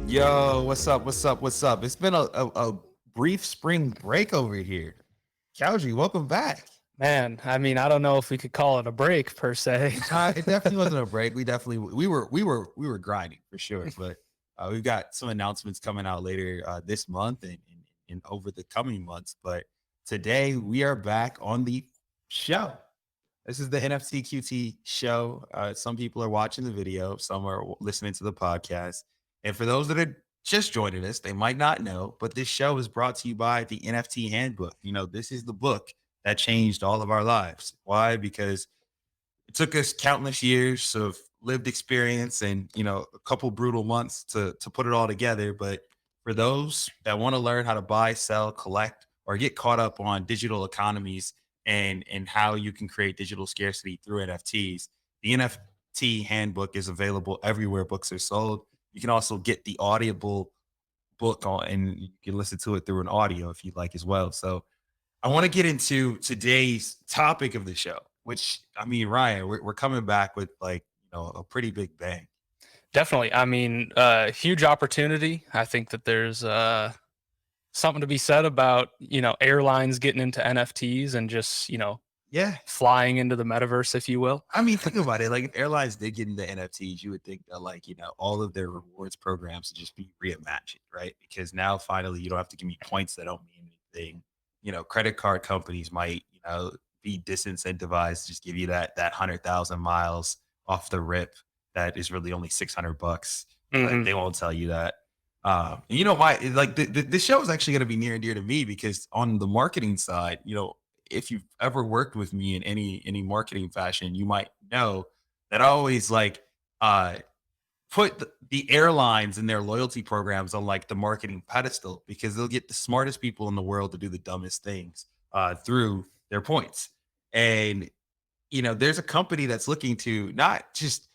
Yo, what's up? What's up? What's up? It's been a brief spring break over here. Cowdrey, welcome back. Man, I mean, I don't know if we could call it a break per se. It definitely wasn't a break. We were grinding for sure, but we've got some announcements coming out later this month and over the coming months. But today we are back on the show. This is the NFT QT show. Some people are watching the video, some are listening to the podcast. And for those that are just joining us, they might not know, but this show is brought to you by the NFT Handbook. You know, this is the book that changed all of our lives. Why? Because it took us countless years of lived experience and, you know, a couple brutal months to put it all together. But for those that want to learn how to buy, sell, collect, or get caught up on digital economies and how you can create digital scarcity through NFTs, the NFT Handbook is available everywhere books are sold. You can also get the Audible book on, and you can listen to it through an audio if you'd like as well. So I want to get into today's topic of the show, which, I mean, Ryan, we're coming back with, like, you know, a pretty big bang. Definitely. I mean, huge opportunity. I think that there's something to be said about, you know, airlines getting into NFTs and just, you know, Yeah. flying into the metaverse, if you will. I mean, think about it. Like, if airlines did get into NFTs, you would think that, like, you know, all of their rewards programs would just be reimagined, right? Because now finally you don't have to give me points that don't mean anything. You know, credit card companies might, you know, be disincentivized to just give you that 100,000 miles off the rip that is really only $600. But they won't tell you that. And you know why? Like, this show is actually going to be near and dear to me because on the marketing side, you know, if you've ever worked with me in any marketing fashion, you might know that I always like put the airlines and their loyalty programs on, like, the marketing pedestal because they'll get the smartest people in the world to do the dumbest things through their points. And, you know, there's a company that's looking to not just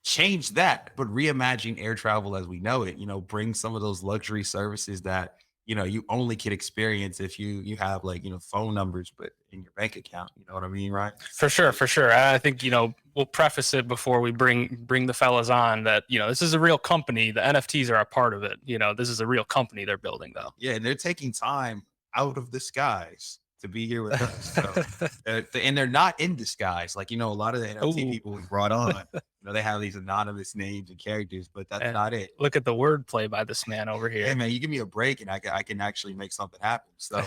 change that, but reimagine air travel as we know it, you know, bring some of those luxury services that, you know, you only can experience if you have, like, you know, phone numbers, but in your bank account, you know what I mean? Right. For sure, for sure. I think, you know, we'll preface it before we bring the fellas on that, you know, this is a real company. The NFTs are a part of it. You know, this is a real company they're building, though. Yeah. And they're taking time out of the skies to be here with us. So, and they're not in disguise. Like, you know, a lot of the NFT people we brought on, you know, they have these anonymous names and characters, but that's not it. Look at the wordplay by this man over here. Hey, man, you give me a break and I can actually make something happen. So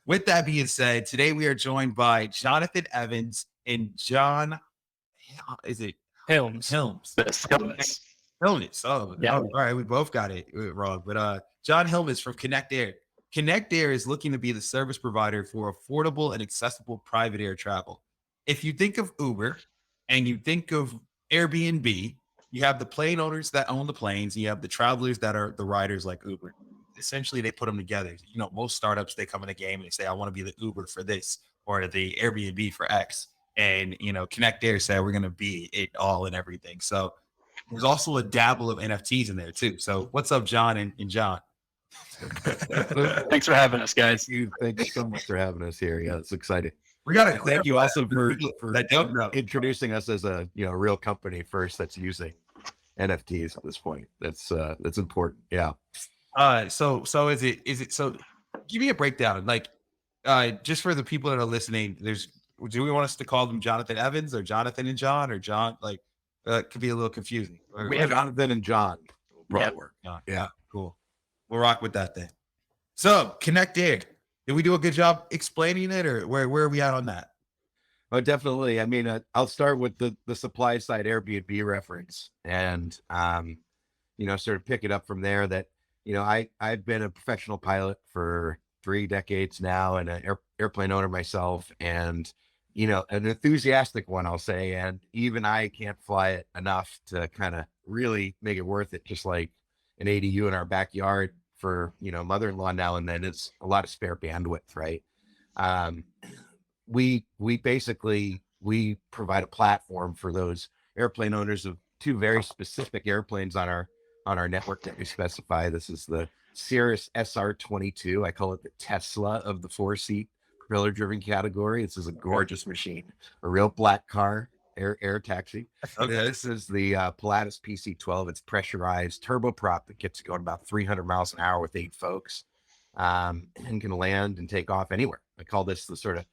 with that being said, today we are joined by Jonathan Evans and John, is it Hilmes? Hilmes. Hilmes. Oh, yeah. All right. We both got it wrong. But John Hilmes from KinectAir. KinectAir is looking to be the service provider for affordable and accessible private air travel. If you think of Uber and you think of Airbnb, you have the plane owners that own the planes, and you have the travelers that are the riders like Uber. Essentially, they put them together. You know, most startups, they come in a game and they say, I want to be the Uber for this or the Airbnb for X. And, you know, KinectAir said, we're going to be it all and everything. So there's also a dabble of NFTs in there too. So what's up, John and John? Thanks for having us, guys. Thank you so much for having us here. Yeah, it's exciting. We got to thank you also for that don't know. introducing us as a, you know, real company first that's using NFTs at this point. That's important. Yeah. So is it so give me a breakdown, like, just for the people that are listening. Do we want us to call them Jonathan Evans or Jonathan and John or John? Like, could be a little confusing. We have Jonathan and John. Work. Yeah, cool. We'll rock with that then. So KinectAir, did we do a good job explaining it, or where are we at on that? Oh, definitely. I mean, I'll start with the supply side Airbnb reference, and you know, sort of pick it up from there. That, you know, I've been a professional pilot for 3 decades now, and an airplane owner myself, and, you know, an enthusiastic one, I'll say. And even I can't fly it enough to kind of really make it worth it. Just like an ADU in our backyard for, you know, mother-in-law now and then. It's a lot of spare bandwidth, right? We basically provide a platform for those airplane owners of 2 very specific airplanes on our network that we specify. This is the Cirrus SR22. I call it the Tesla of the 4-seat propeller driven category. This is a gorgeous machine, a real black car. air taxi. Okay. This is the Pilatus PC-12. It's pressurized turboprop that gets going about 300 miles an hour with 8 folks, and can land and take off anywhere. I call this the sort of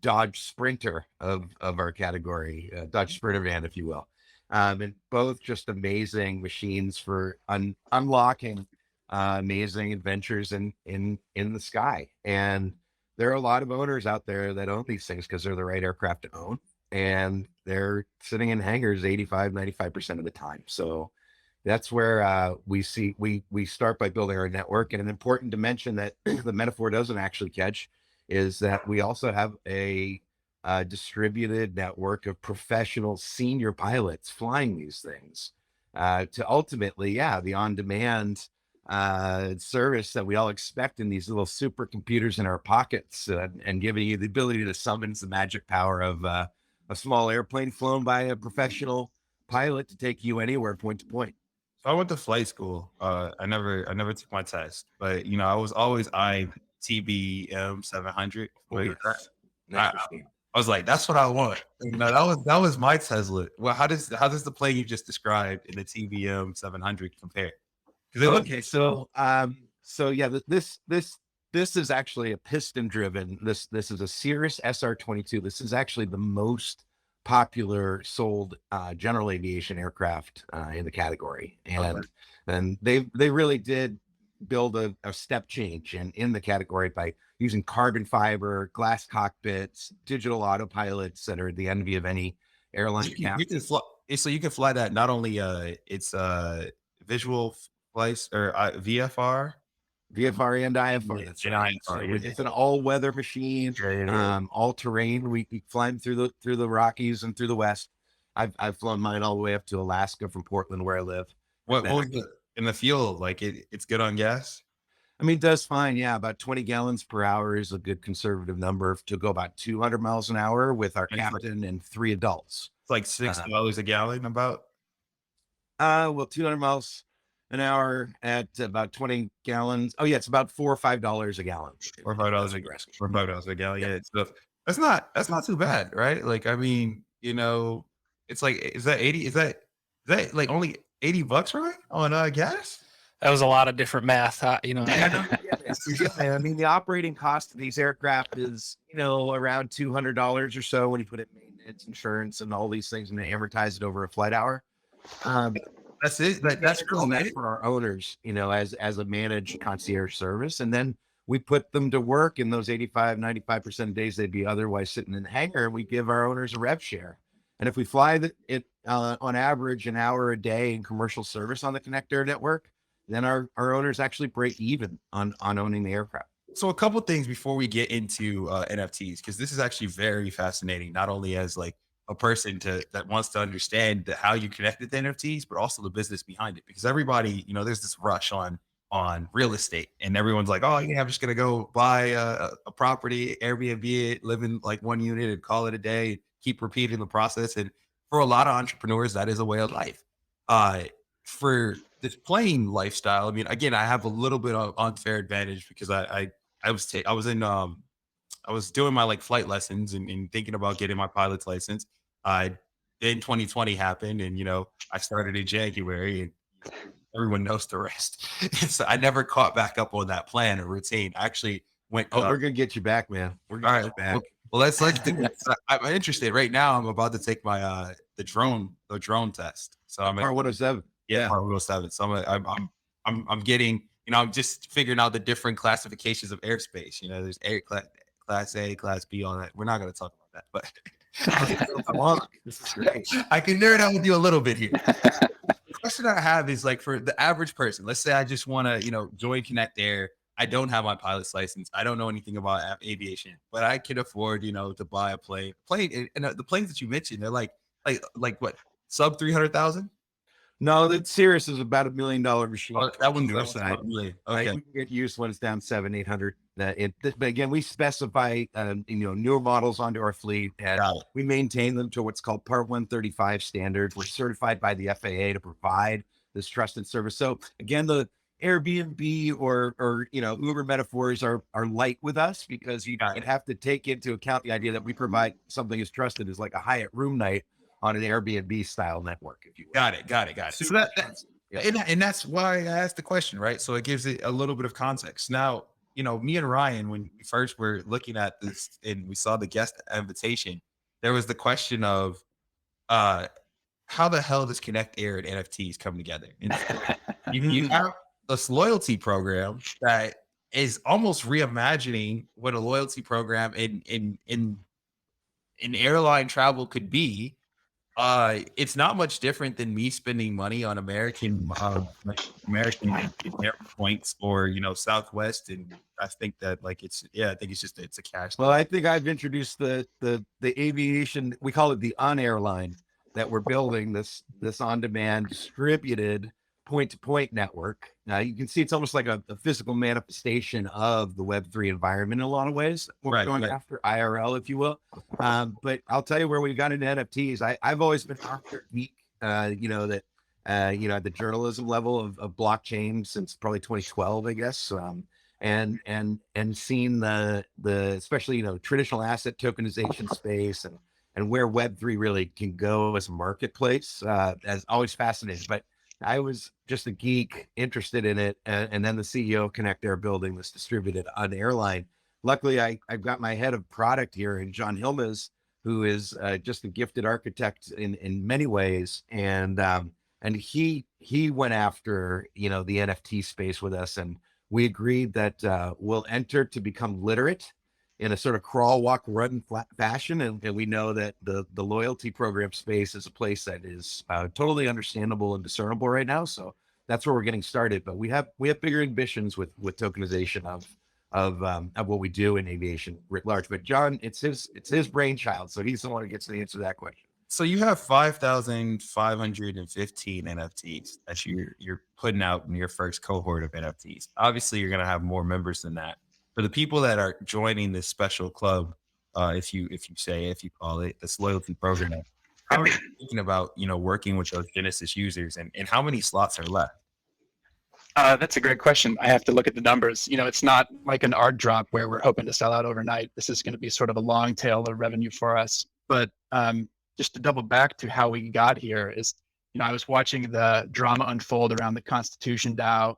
Dodge Sprinter of our category, Dodge Sprinter van, if you will. And both just amazing machines for unlocking amazing adventures in the sky. And there are a lot of owners out there that own these things because they're the right aircraft to own, and they're sitting in hangars 85-95% of the time. So that's where we start by building our network. And an important dimension that the metaphor doesn't actually catch is that we also have a distributed network of professional senior pilots flying these things to ultimately, the on-demand service that we all expect in these little supercomputers in our pockets, and giving you the ability to summons the magic power of a small airplane flown by a professional pilot to take you anywhere, point to point. So I went to flight school. I never took my test, but I was always eyeing TBM 700. I was like, that's what I want. That was my Tesla. Well, how does the plane you just described in the TBM 700 compare? Okay, so this is actually a piston driven. This is a Cirrus SR-22. This is actually the most popular sold general aviation aircraft in the category, and they really did build a step change in the category by using carbon fiber, glass cockpits, digital autopilots that are the envy of any airline. You can fly, so you can fly that not only it's visual flights or VFR and IFR. That's right. It's an all-weather machine, all terrain. We fly them through the Rockies and through the West. I've flown mine all the way up to Alaska from Portland, where I live. What was in the fuel? Like it's good on gas? I mean, it does fine. Yeah, about 20 gallons per hour is a good conservative number to go about 200 miles an hour with our captain and 3 adults. It's like $6 a gallon, about. Well, 200 miles an hour at about 20 gallons. Oh yeah, it's about $4 or $5 a gallon. Or $5 a gallon. Yeah, so that's not too bad, right? Like, I mean, it's like, is that 80? Is that like only $80, right, on gas? That was a lot of different math, I mean, the operating cost of these aircraft is, around $200 or so when you put it in maintenance, insurance, and all these things, and they amortize it over a flight hour. That's it. That's cool, for our owners, as a managed concierge service. And then we put them to work in those 85-95% of days they'd be otherwise sitting in the hangar, and we give our owners a rev share. And if we fly it on average an hour a day in commercial service on the KinectAir network, then our owners actually break even on owning the aircraft. So a couple things before we get into NFTs, because this is actually very fascinating, not only as like a person that wants to understand how you connected to NFTs, but also the business behind it. Because everybody, there's this rush on real estate, and everyone's like, oh yeah, I'm just gonna go buy a property, Airbnb it, live in like one unit and call it a day, keep repeating the process. And for a lot of entrepreneurs, that is a way of life. For this plane lifestyle, I mean, again, I have a little bit of unfair advantage because I was doing my like flight lessons and thinking about getting my pilot's license. Then 2020 happened, and I started in January, and everyone knows the rest. So I never caught back up on that plan or routine. I actually went. We're gonna get you back, man. We're gonna get you back. Well, let's do it. I'm interested right now. I'm about to take my the drone test. So I'm Part 107. Yeah, Part 107. So I'm getting, I'm just figuring out the different classifications of airspace. There's air class A, class B, all that. We're not going to talk about that, but this is great. I can nerd out with you a little bit here. The question I have is like, for the average person, let's say I just want to, join KinectAir. I don't have my pilot's license. I don't know anything about aviation, but I can afford, to buy a plane. And the planes that you mentioned, they're like what, sub 300,000? No, the Cirrus is about $1 million machine. Oh, that wouldn't do side. Really? Okay. We can get used when it's down 700-800. But again, we specify newer models onto our fleet, and we maintain them to what's called Part 135 standards. We're certified by the FAA to provide this trusted service. So again, the Airbnb or Uber metaphors are light with us, because you have to take into account the idea that we provide something as trusted as like a Hyatt room night on an Airbnb style network, if you will. Got it. So and that's why I asked the question, right? So it gives it a little bit of context. Now, me and Ryan, when we first were looking at this and we saw the guest invitation, there was the question of how the hell does KinectAir and NFTs come together? And you have this loyalty program that is almost reimagining what a loyalty program in airline travel could be. It's not much different than me spending money on American air points or Southwest, and I think that I think it's a cash. Well, I think I've introduced the aviation, we call it the Airline, that we're building, this on-demand distributed point-to-point network. Now you can see it's almost like a physical manifestation of the Web3 environment in a lot of ways. We're going after IRL, if you will. But I'll tell you where we got into NFTs. I've always been after geek, at the journalism level of blockchain since probably 2012, I guess. And seen the especially traditional asset tokenization space and where Web3 really can go as a marketplace, as always fascinated. But I was just a geek interested in it. And then the CEO of KinectAir building this distributed on Airline. Luckily, I've got my head of product here in John Hilmes, who is just a gifted architect in many ways. And he went after, the NFT space with us. And we agreed that we'll enter to become literate in a sort of crawl, walk, run fashion. And we know that the loyalty program space is a place that is totally understandable and discernible right now. So that's where we're getting started. But we have bigger ambitions with tokenization of what we do in aviation writ large. But John, it's his brainchild. So he's the one who gets to answer that question. So you have 5,515 NFTs that you're putting out in your first cohort of NFTs. Obviously, you're going to have more members than that. For the people that are joining this special club, if you call it this loyalty program, how are you thinking about working with those Genesis users, and how many slots are left? That's a great question. I have to look at the numbers. It's not like an art drop where we're hoping to sell out overnight. This is going to be sort of a long tail of revenue for us. But just to double back to how we got here is, I was watching the drama unfold around the Constitution DAO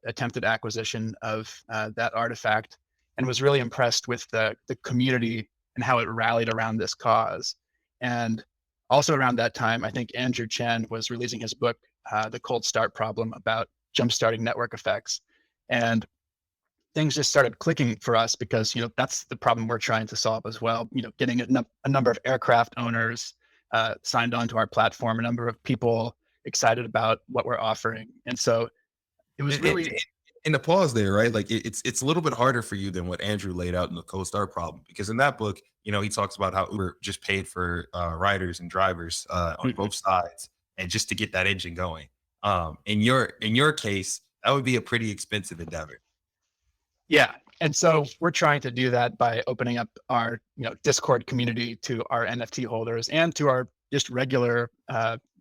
attempted acquisition of that artifact, and was really impressed with the community and how it rallied around this cause. And also around that time, I think Andrew Chen was releasing his book, The Cold Start Problem, about jumpstarting network effects. And things just started clicking for us because, that's the problem we're trying to solve as well. Getting a number of aircraft owners signed onto our platform, a number of people excited about what we're offering. And so it was really in the pause there, right? Like it's a little bit harder for you than what Andrew laid out in the Cold Start Problem, because in that book, he talks about how Uber just paid for riders and drivers on both sides, and just to get that engine going. In your case, that would be a pretty expensive endeavor. Yeah. And so we're trying to do that by opening up our Discord community to our NFT holders and to our just regular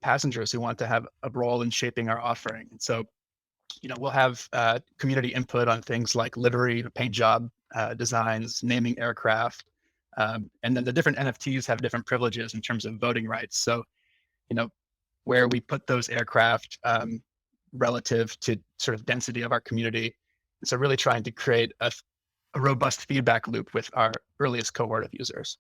passengers who want to have a role in shaping our offering. And so we'll have community input on things like livery, paint job designs, naming aircraft. And then the different NFTs have different privileges in terms of voting rights. So, where we put those aircraft relative to sort of density of our community. And so really trying to create a robust feedback loop with our earliest cohort of users.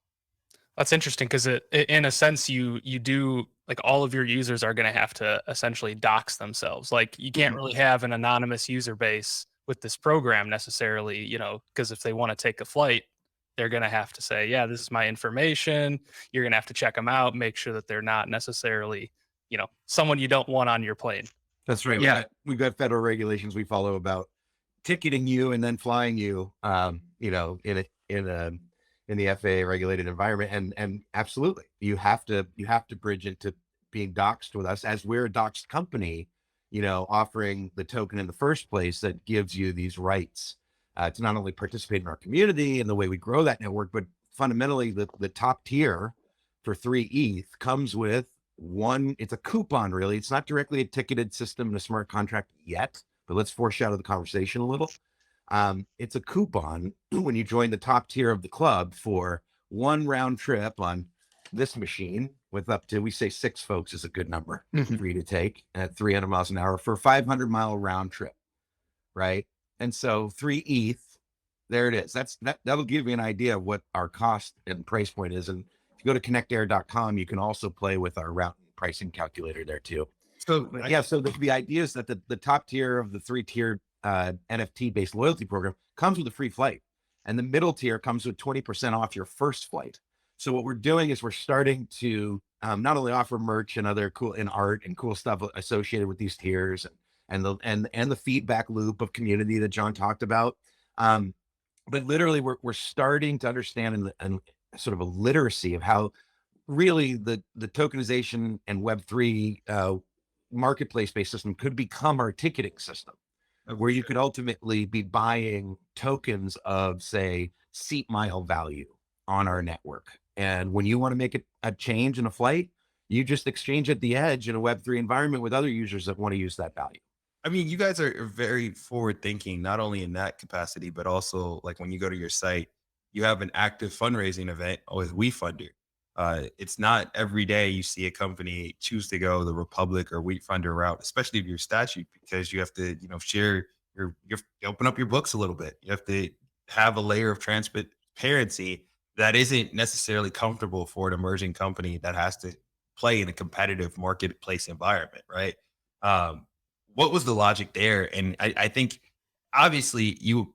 That's interesting because in a sense, you do, like, all of your users are going to have to essentially dox themselves. Like, you can't really have an anonymous user base with this program necessarily, because if they want to take a flight, they're going to have to say, yeah, this is my information. You're going to have to check them out, make sure that they're not necessarily, someone you don't want on your plane. That's right. Yeah. We've got federal regulations we follow about ticketing you and then flying you, in the FAA regulated environment. And absolutely, you have to bridge into being doxed with us, as we're a doxed company, offering the token in the first place that gives you these rights to not only participate in our community and the way we grow that network, but fundamentally the top tier for 3 ETH comes with it's a coupon, really. It's not directly a ticketed system and a smart contract yet, but let's foreshadow the conversation a little. It's a coupon when you join the top tier of the club for 1 round trip on this machine with up to, we say 6 folks is a good number Mhm. for you to take at 300 miles an hour for a 500-mile round trip, right? And so 3 ETH, there it is. That'll give you an idea of what our cost and price point is. And if you go to KinectAir.com, you can also play with our route and pricing calculator there too. So But yeah, so the idea is that the top tier of the 3-tiered NFT based loyalty program comes with a free flight, and the middle tier comes with 20% off your first flight. So what we're doing is we're starting to not only offer merch and other cool and art and cool stuff associated with these tiers, and the feedback loop of community that John talked about. But literally, we're starting to understand and sort of a literacy of how really the tokenization and Web3 marketplace-based system could become our ticketing system, where you could ultimately be buying tokens of, say, seat mile value on our network. And when you want to make a change in a flight, you just exchange at the edge in a Web3 environment with other users that want to use that value. I mean, you guys are very forward thinking, not only in that capacity, but also like when you go to your site, you have an active fundraising event with WeFunder. It's not every day you see a company choose to go the Republic or WeFunder route, especially if you're statute, because you have to, share you open up your books a little bit. You have to have a layer of transparency that isn't necessarily comfortable for an emerging company that has to play in a competitive marketplace environment, right? What was the logic there? And I think obviously you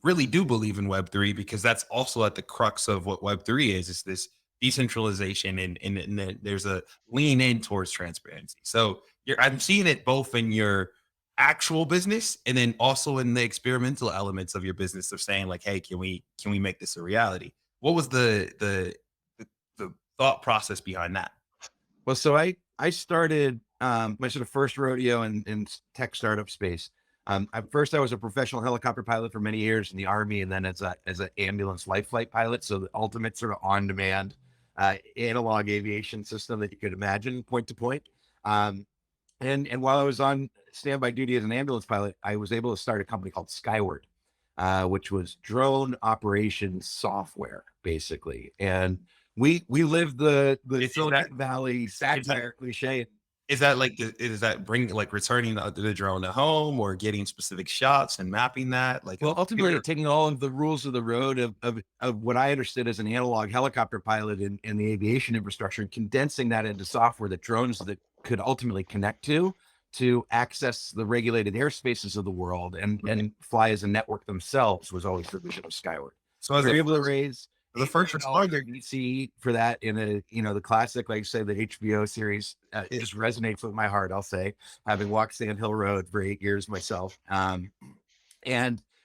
really do believe in Web3, because that's also at the crux of what Web3 is this decentralization, and there's a lean in towards transparency. So I'm seeing it both in your actual business and then also in the experimental elements of your business of saying like, hey, can we make this a reality? What was the thought process behind that? Well, so I started my sort of first rodeo in tech startup space. At first, I was a professional helicopter pilot for many years in the Army, and then as an ambulance life flight pilot. So the ultimate sort of on demand analog aviation system that you could imagine, point to point. And while I was on standby duty as an ambulance pilot, I was able to start a company called Skyward, which was drone operations software, basically. And we lived the Silicon Valley satire cliche. Is that like is that bringing like returning the drone to home or getting specific shots and mapping that? Like, Well, ultimately, taking all of the rules of the road of what I understood as an analog helicopter pilot in the aviation infrastructure, and condensing that into software that drones that could ultimately connect to access the regulated airspaces of the world and fly as a network themselves, was always the vision of Skyward. so as We were a, able to raise the first responder, VC for that in the classic, like say the HBO series, it just resonates with my heart. I'll say, having walked Sand Hill Road for 8 years myself. And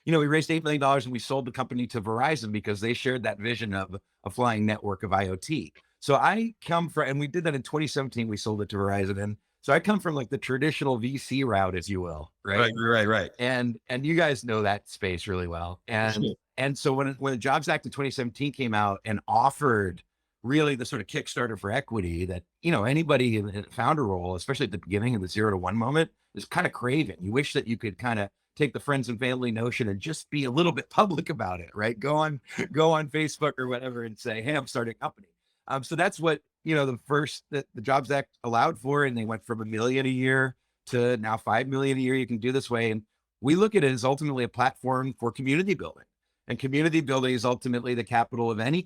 we raised $8 million and we sold the company to Verizon because they shared that vision of a flying network of IoT. So I come from, and we did that in 2017. We sold it to Verizon, and so I come from like the traditional VC route, as you will, right? right. And you guys know that space really well. And so when the Jobs Act of 2017 came out and offered really the sort of Kickstarter for equity that, anybody in the founder role, especially at the beginning of the 0 to 1 moment, is kind of craving. You wish that you could kind of take the friends and family notion and just be a little bit public about it, right? Go on Facebook or whatever and say, hey, I'm starting a company. So that's what, the Jobs Act allowed for. And they went from $1 million a year to now $5 million a year. You can do this way. And we look at it as ultimately a platform for community building. And community building is ultimately the capital of any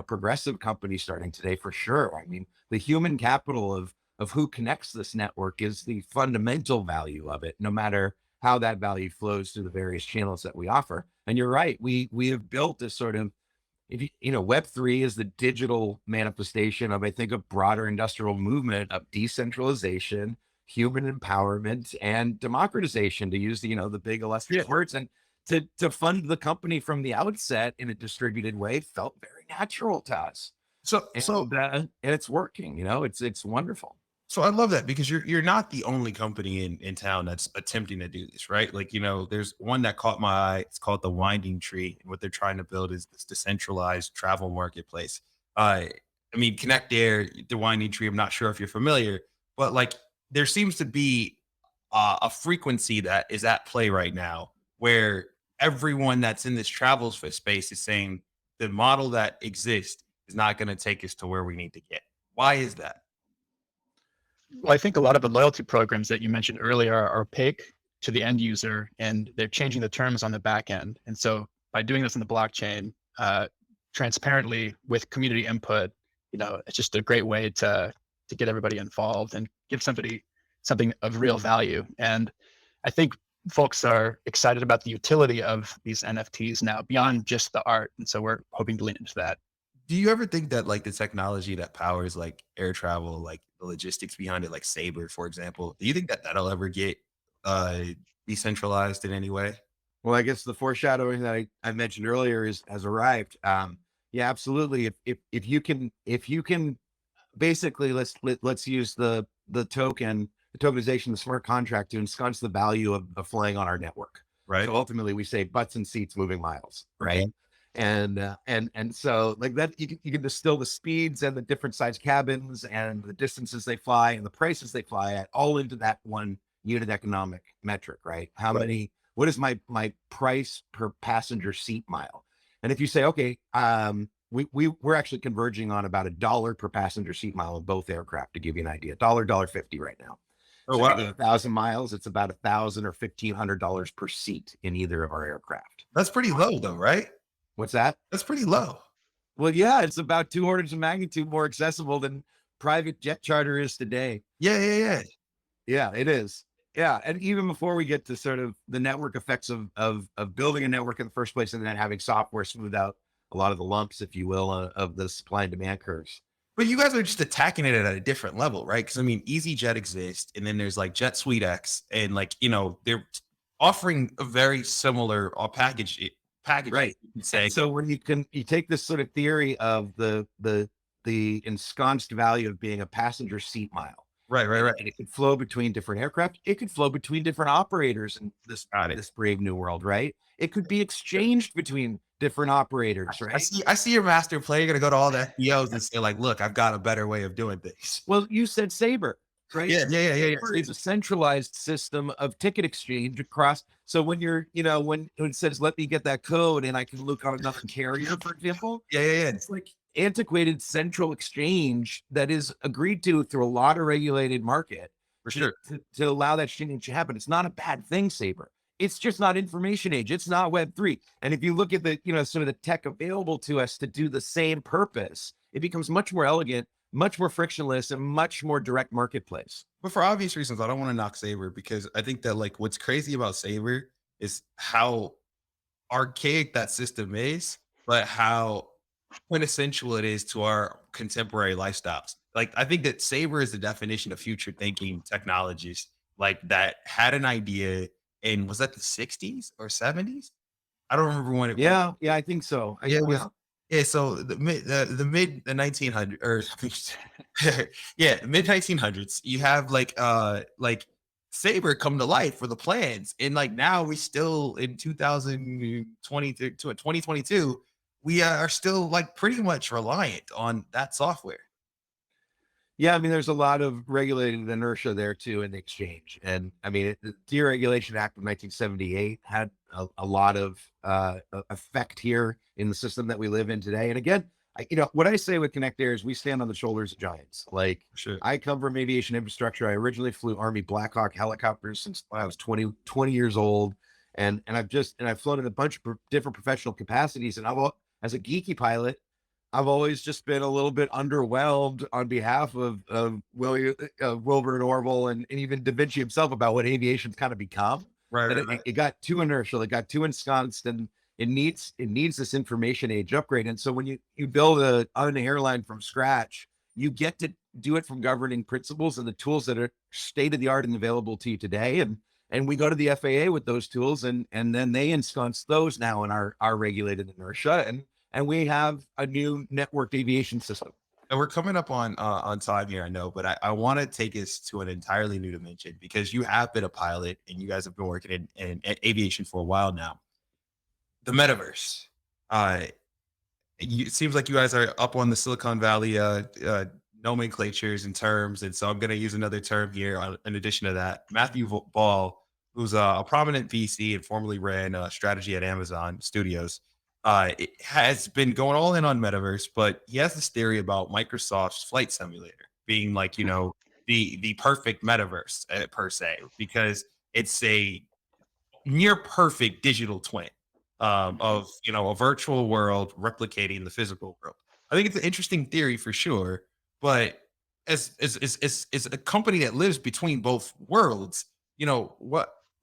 progressive company starting today, for sure. I mean, the human capital of who connects this network is the fundamental value of it, no matter how that value flows through the various channels that we offer. And you're right, we have built this sort of, Web3 is the digital manifestation of, I think, a broader industrial movement of decentralization, human empowerment, and democratization, to use the big illustrious words. And to fund the company from the outset in a distributed way felt very natural to us. And it's working. It's wonderful. So I love that, because you're not the only company in town that's attempting to do this, right? Like, there's one that caught my eye. It's called the Winding Tree, and what they're trying to build is this decentralized travel marketplace. I mean, KinectAir, the Winding Tree, I'm not sure if you're familiar, but like there seems to be a frequency that is at play right now where everyone that's in this space is saying the model that exists is not going to take us to where we need to get. Why is that? Well, I think a lot of the loyalty programs that you mentioned earlier are opaque to the end user, and they're changing the terms on the back end. And so by doing this in the blockchain, transparently with community input, it's just a great way to get everybody involved and give somebody something of real value. And I think folks are excited about the utility of these NFTs now beyond just the art. And so we're hoping to lean into that. Do you ever think that like the technology that powers like air travel, like the logistics behind it, like Sabre, for example, do you think that that'll ever get uh decentralized in any way? Well, I guess the foreshadowing that I mentioned earlier has arrived. Yeah, absolutely. If you can basically let's use the tokenization, the smart contract to ensconce the value of flying on our network. Right. So ultimately, we say butts and seats moving miles, right? Okay. And so like that, you can distill the speeds and the different size cabins and the distances they fly and the prices they fly at all into that one unit economic metric, right? What is my price per passenger seat mile? And if you say, okay, we're actually converging on about $1 per passenger seat mile in both aircraft, to give you an idea, $1.50 right now. Oh, So wow. 1,000 miles, it's about $1,000 or $1,500 per seat in either of our aircraft. That's pretty low though, right? What's that? That's pretty low. Well, yeah, it's about 2 orders of magnitude more accessible than private jet charter is today. Yeah. Yeah, it is. Yeah, and even before we get to sort of the network effects of building a network in the first place and then having software smooth out a lot of the lumps, if you will, of the supply and demand curves. But you guys are just attacking it at a different level, right? Because I mean, EasyJet exists, and then there's like Jet Suite X, and like they're offering a very similar package, Right. you could say. So when you take this sort of theory of the ensconced value of being a passenger seat mile, Right. and it could flow between different aircraft, it could flow between different operators in this brave new world, right? It could be exchanged between different operators, right? I see your master plan. You're gonna go to all the FBOs and say, like, look, I've got a better way of doing things. Well, you said Sabre, right? Yeah. Sabre is a centralized system of ticket exchange across. So when when it says, let me get that code and I can look on another carrier, for example, Yeah. it's like antiquated central exchange that is agreed to through a lot of regulated market For sure. to allow that exchange to happen. It's not a bad thing, Sabre. It's just not information age. It's not Web3. And if you look at the, sort of the tech available to us to do the same purpose, it becomes much more elegant, much more frictionless, and much more direct marketplace. But for obvious reasons, I don't want to knock Sabre because I think that like what's crazy about Sabre is how archaic that system is, but how quintessential it is to our contemporary lifestyles. Like I think that Sabre is the definition of future thinking technologies, like that had an idea in was that the 60s or 70s? I don't remember when it was. Yeah, I think so. Yeah, so the mid the 1900 or yeah, mid 1900s, you have like Sabre come to life for the plans. And like now we still in 2020 to 2022, we are still like pretty much reliant on that software. Yeah, I mean, there's a lot of regulated inertia there too in the exchange. And I mean, the Deregulation Act of 1978 had a lot of effect here in the system that we live in today. And again, what I say with KinectAir is we stand on the shoulders of giants. Like Sure. I come from aviation infrastructure. I originally flew Army Black Hawk helicopters since I was 20 years old. And I've flown in a bunch of different professional capacities. And as a geeky pilot, I've always just been a little bit underwhelmed on behalf of Wilbur and Orville and even Da Vinci himself about what aviation's kind of become. Right. It got too inertial, it got too ensconced, and it needs this information age upgrade. And so when you build an airline from scratch, you get to do it from governing principles and the tools that are state of the art and available to you today. And we go to the FAA with those tools, and then they ensconce those now in our regulated inertia, and we have a new networked aviation system. And we're coming up on time here, I know, but I want to take us to an entirely new dimension because you have been a pilot and you guys have been working in aviation for a while now. The metaverse. It seems like you guys are up on the Silicon Valley nomenclatures and terms, and so I'm going to use another term here in addition to that. Matthew Ball, who's a prominent VC and formerly ran strategy at Amazon Studios, it has been going all in on metaverse, but he has this theory about Microsoft's flight simulator being like, the perfect metaverse per se, because it's a near perfect digital twin of a virtual world replicating the physical world. I think it's an interesting theory for sure, but as a company that lives between both worlds,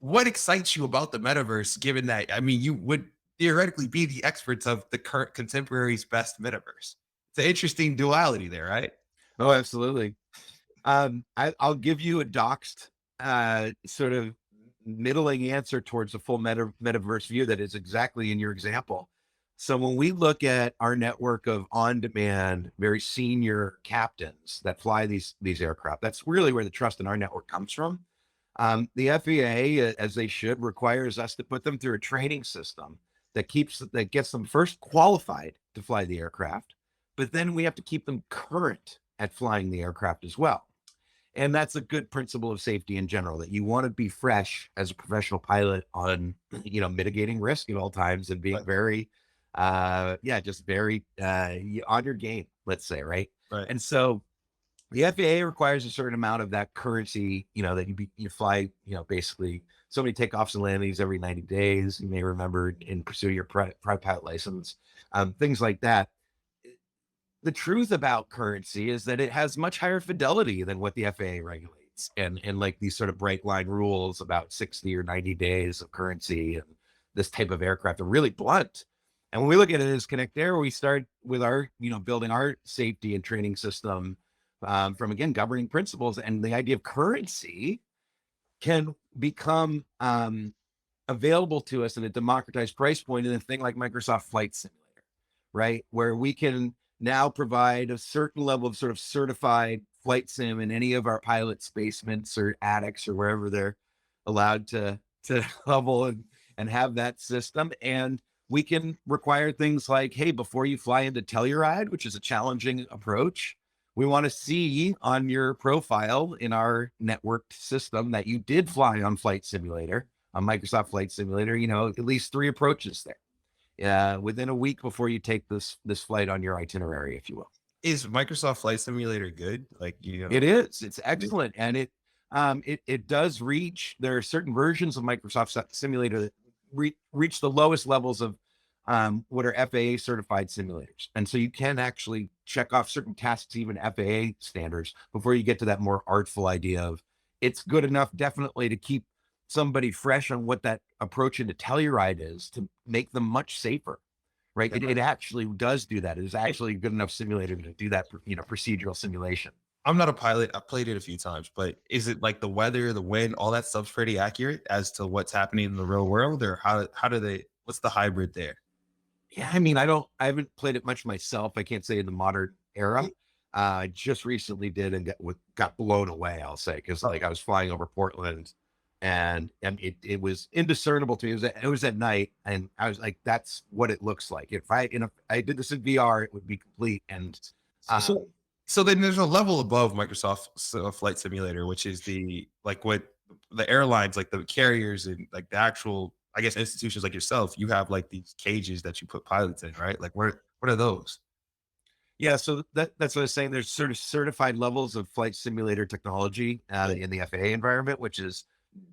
what excites you about the metaverse? Given that, I mean, you would theoretically be the experts of the current contemporary's best metaverse. It's an interesting duality there, right? Oh, absolutely. I'll give you a doxed sort of middling answer towards a full metaverse view that is exactly in your example. So when we look at our network of on-demand, very senior captains that fly these aircraft, that's really where the trust in our network comes from. The FAA, as they should, requires us to put them through a training system that gets them first qualified to fly the aircraft, but then we have to keep them current at flying the aircraft as well. And that's a good principle of safety in general, that you want to be fresh as a professional pilot on, mitigating risk at all times and being very, just very on your game, let's say, right? Right. And so the FAA requires a certain amount of that currency, that you fly, basically so many takeoffs and landings every 90 days. You may remember in pursuit of your private pilot license, things like that. The truth about currency is that it has much higher fidelity than what the FAA regulates, and like these sort of bright line rules about 60 or 90 days of currency and this type of aircraft are really blunt. And when we look at it as KinectAir, we start with our, building our safety and training system from, again, governing principles, and the idea of currency can become available to us at a democratized price point in a thing like Microsoft Flight Simulator, right? Where we can now provide a certain level of sort of certified flight sim in any of our pilots' basements or attics or wherever they're allowed to level and have that system. And we can require things like, hey, before you fly into Telluride, which is a challenging approach, we want to see on your profile in our networked system that you did fly on Flight Simulator, on Microsoft Flight Simulator, at least 3 approaches there. Within a week before you take this flight on your itinerary, if you will. Is Microsoft Flight Simulator good? It is. It's excellent, and it does reach. There are certain versions of Microsoft Simulator that reach the lowest levels of what are FAA certified simulators, and so you can actually check off certain tasks, even FAA standards, before you get to that more artful idea of it's good enough, definitely, to keep somebody fresh on what that approach into Telluride is, to make them much safer, right? It actually does do that. It is actually a good enough simulator to do that, procedural simulation. I'm not a pilot. I've played it a few times, but is it like the weather, the wind, all that stuff's pretty accurate as to what's happening in the real world, or what's the hybrid there? Yeah, I mean, I haven't played it much myself. I can't say in the modern era. I just recently did and got blown away, I'll say, because I was flying over Portland, and it was indiscernible to me. It was at night, and I was like, that's what it looks like. If I did this in VR, it would be complete. And so then there's a level above Microsoft Flight Simulator, which is what the airlines, like the carriers and like the actual, I guess, institutions like yourself, you have like these cages that you put pilots in, right? Like what are those? Yeah, so that's what I was saying. There's sort of certified levels of flight simulator technology in the FAA environment, which is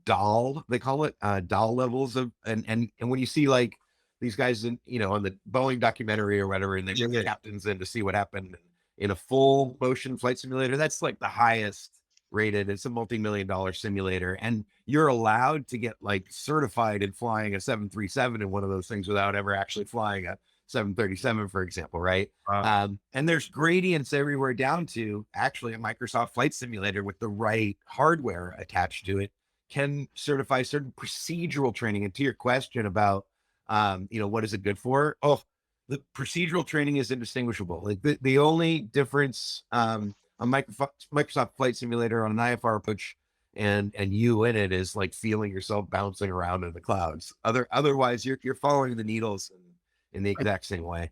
DAL, they call it, DAL levels of, and when you see like these guys in, on the Boeing documentary or whatever, and they get captains in to see what happened in a full motion flight simulator, that's like the highest rated. It's a multi-million-dollar simulator, and you're allowed to get like certified in flying a 737 in one of those things without ever actually flying a 737, for example, right? Wow. And there's gradients everywhere down to actually a Microsoft Flight Simulator with the right hardware attached to it can certify certain procedural training. And to your question about, what is it good for? Oh, the procedural training is indistinguishable. Like the only difference on Microsoft Flight Simulator on an IFR approach and you in it is like feeling yourself bouncing around in the clouds. Otherwise, you're following the needles in the exact same way.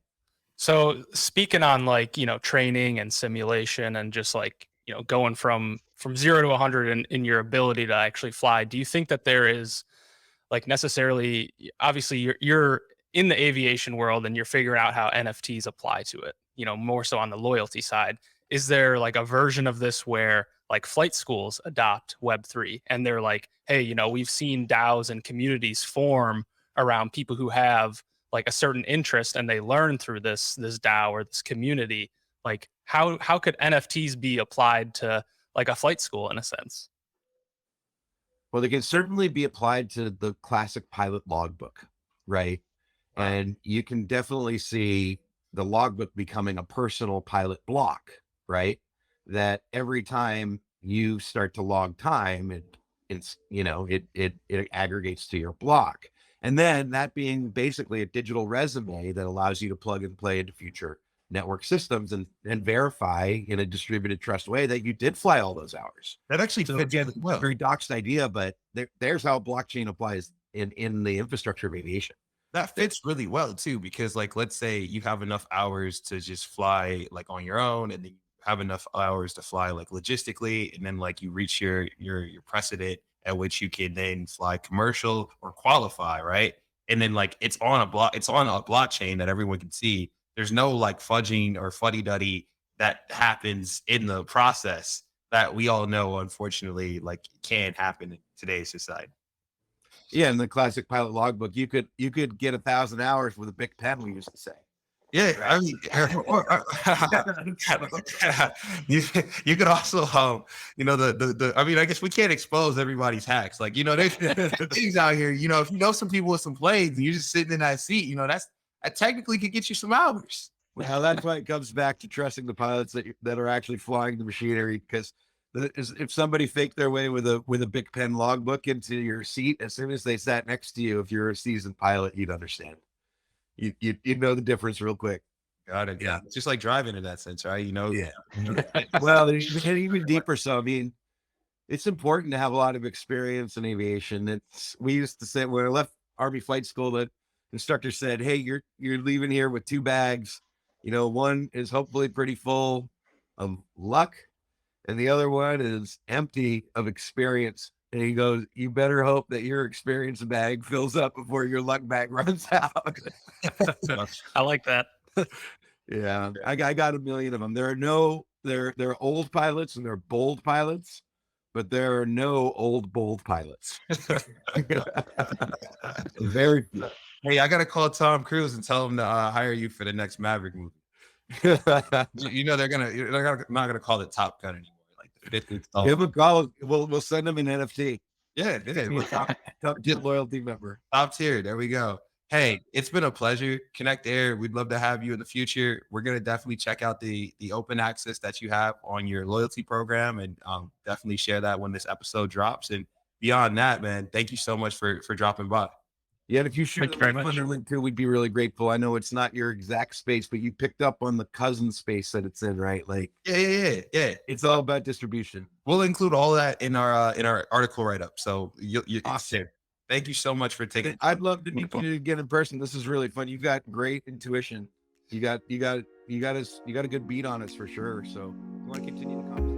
So speaking on training and simulation and just going from 0 to 100 in your ability to actually fly, do you think that there is necessarily, obviously you're in the aviation world and you're figuring out how NFTs apply to it, you know, more so on the loyalty side, is there like a version of this where like flight schools adopt Web3 and they're like, hey, you know, we've seen DAOs and communities form around people who have like a certain interest and they learn through this DAO or this community. Like how could NFTs be applied to like a flight school in a sense? Well, they can certainly be applied to the classic pilot logbook, right? Wow. And you can definitely see the logbook becoming a personal pilot block, right? That every time you start to log time, it's, you know, it aggregates to your block. And then that being basically a digital resume that allows you to plug and play into future network systems and verify in a distributed trust way that you did fly all those hours. That actually So fits again, really well. very doxed idea, but there's how blockchain applies in the infrastructure of aviation. That fits really well too, because like, let's say you have enough hours to just fly like on your own, and then you have enough hours to fly like logistically, and then like you reach your precedent at which you can then fly commercial or qualify, right? And then like it's on a blockchain that everyone can see. There's no like fudging or fuddy-duddy that happens in the process that we all know, unfortunately, like can happen in today's society. Yeah, in the classic pilot logbook, you could get 1,000 hours with a big pen, we used to say. Yeah, I mean, you could also, you know, the I mean, I guess we can't expose everybody's hacks. Like, you know, there's things out here. You know, if you know some people with some planes, and you're just sitting in that seat, you know, that technically could get you some hours. Well, that's why it comes back to trusting the pilots that are actually flying the machinery. Because if somebody faked their way with a Big Pen logbook into your seat, as soon as they sat next to you, if you're a seasoned pilot, you'd understand. You'd know the difference real quick. Got it. Yeah, it's just like driving in that sense, right? You know. Yeah. Well, there's even deeper. So I mean, it's important to have a lot of experience in aviation. We used to say when I left Army flight school, the instructor said, "Hey, you're leaving here with 2 bags. You know, one is hopefully pretty full of luck, and the other one is empty of experience." And he goes, "You better hope that your experience bag fills up before your luck bag runs out." I like that. Yeah, I got a million of them. There are old pilots and there are bold pilots, but there are no old bold pilots. Very few. Hey, I gotta call Tom Cruise and tell him to hire you for the next Maverick movie. You know they're not gonna call it Top Gun anymore. Like the 50th installment. Give him a call. We'll send him an NFT. Yeah, it is. Top loyalty member. Top tier. There we go. Hey, it's been a pleasure. KinectAir, we'd love to have you in the future. We're gonna definitely check out the open access that you have on your loyalty program, and definitely share that when this episode drops. And beyond that, man, thank you so much for dropping by. Yeah, and if you shoot Thank you very much. link too, we'd be really grateful. I know it's not your exact space, but you picked up on the cousin space that it's in, right? Like, Yeah. it's all about distribution. We'll include all that in our article write up. So you Awesome. Thank you so much for taking. I'd love to meet you again in person. This is really fun. You've got great intuition. You got a good beat on us for sure. So I want to continue the conversation.